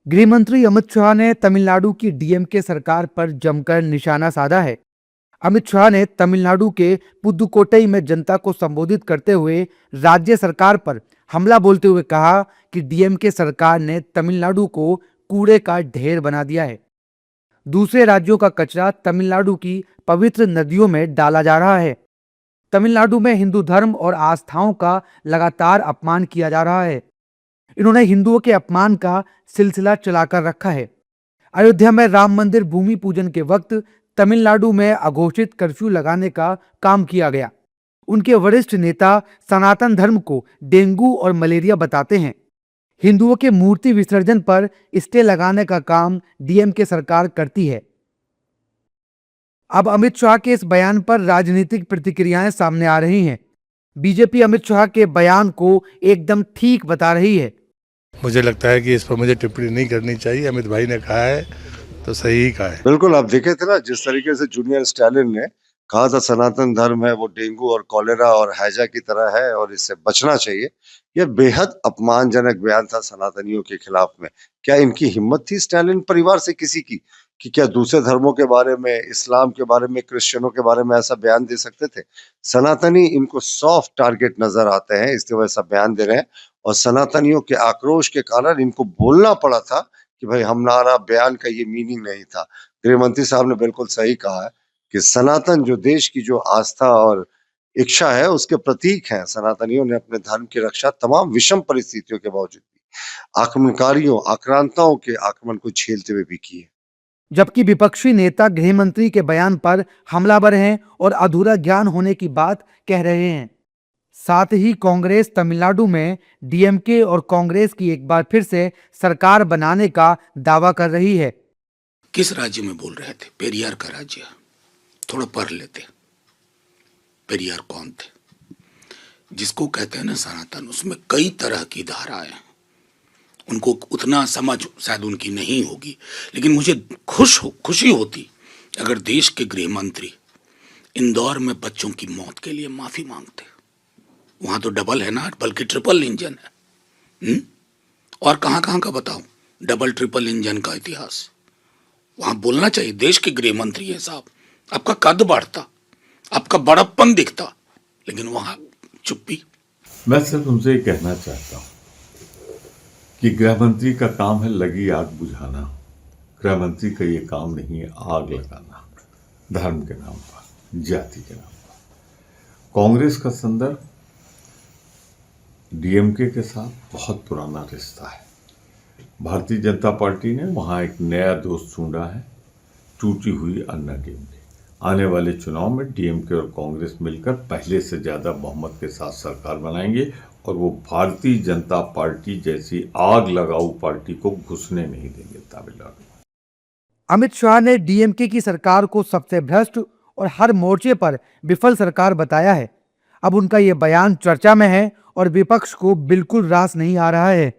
गृह मंत्री अमित शाह ने तमिलनाडु की डीएमके सरकार पर जमकर निशाना साधा है। अमित शाह ने तमिलनाडु के पुदुकोट्टई में जनता को संबोधित करते हुए राज्य सरकार पर हमला बोलते हुए कहा कि डीएमके सरकार ने तमिलनाडु को कूड़े का ढेर बना दिया है। दूसरे राज्यों का कचरा तमिलनाडु की पवित्र नदियों में डाला जा रहा है। तमिलनाडु में हिंदू धर्म और आस्थाओं का लगातार अपमान किया जा रहा है। इन्होंने हिंदुओं के अपमान का सिलसिला चलाकर रखा है। अयोध्या में राम मंदिर भूमि पूजन के वक्त तमिलनाडु में अघोषित कर्फ्यू लगाने का काम किया गया। उनके वरिष्ठ नेता सनातन धर्म को डेंगू और मलेरिया बताते हैं। हिंदुओं के मूर्ति विसर्जन पर स्टे लगाने का काम डीएमके सरकार करती है। अब अमित शाह के इस बयान पर राजनीतिक प्रतिक्रियाएं सामने आ रही हैं। बीजेपी अमित शाह के बयान को एकदम ठीक बता रही है। मुझे लगता है कि इस पर मुझे टिप्पणी नहीं करनी चाहिए। अमित भाई ने कहा है तो सही ही कहा है। बिल्कुल, आप देखे थे ना जिस तरीके से जूनियर स्टालिन ने कहा था सनातन धर्म है वो डेंगू और कॉलेरा और हैजा की तरह है और इससे बचना चाहिए। यह बेहद अपमानजनक बयान था सनातनियों के खिलाफ में। क्या इनकी हिम्मत थी स्टालिन परिवार से किसी की कि क्या दूसरे धर्मों के बारे में, इस्लाम के बारे में, क्रिश्चियनों के बारे में ऐसा बयान दे सकते थे? सनातनी इनको सॉफ्ट टारगेट नजर आते हैं, इसलिए वैसा बयान दे रहे हैं। और सनातनियों के आक्रोश के कारण इनको बोलना पड़ा था कि भाई हमारा बयान का ये मीनिंग नहीं था। गृह मंत्री साहब ने बिल्कुल सही कहा है कि सनातन जो देश की जो आस्था और इच्छा है उसके प्रतीक हैं। सनातनियों ने अपने धर्म की रक्षा तमाम विषम परिस्थितियों के बावजूद भी आक्रमणकारियों, आक्रांताओं के आक्रमण को झेलते हुए भी की है। जबकि विपक्षी नेता गृह मंत्री के बयान पर हमलावर हैं और अधूरा ज्ञान होने की बात कह रहे हैं। साथ ही कांग्रेस तमिलनाडु में डीएमके और कांग्रेस की एक बार फिर से सरकार बनाने का दावा कर रही है। किस राज्य में बोल रहे थे? पेरियार का राज्य। थोड़ा पढ़ लेते। पेरियार कौन थे? जिसको कहते हैं ना सनातन, उसमें कई तरह की धाराएं। उनको उतना समझ शायद उनकी नहीं होगी, लेकिन मुझे खुशी होती अगर देश के गृह मंत्री इंदौर में बच्चों की मौत के लिए माफी मांगते। वहां तो डबल है ना, बल्कि ट्रिपल इंजन है। और कहां कहां का बताऊं डबल ट्रिपल इंजन का इतिहास। वहां बोलना चाहिए। देश के गृह मंत्री है साहब, आपका कद बढ़ता, आपका बड़प्पन दिखता, लेकिन वहां चुप्पी। मैं सिर्फ उनसे ये कहना चाहता हूं कि गृह मंत्री का काम है लगी आग बुझाना। गृह मंत्री का ये काम नहीं है आग लगाना, धर्म के नाम पर, जाति के नाम पर। कांग्रेस का संदर्भ डीएमके के साथ बहुत पुराना रिश्ता है। भारतीय जनता पार्टी ने वहां एक नया दोस्त ढूंढा है, टूटी हुई अन्ना डीएमके। आने वाले चुनाव में डीएमके और कांग्रेस मिलकर पहले से ज्यादा बहुमत के साथ सरकार बनाएंगे और वो भारतीय जनता पार्टी जैसी आग लगाऊ पार्टी को घुसने नहीं देंगे तमिलनाडु में। अमित शाह ने डीएमके की सरकार को सबसे भ्रष्ट और हर मोर्चे पर विफल सरकार बताया है। अब उनका ये बयान चर्चा में है और विपक्ष को बिल्कुल रास नहीं आ रहा है।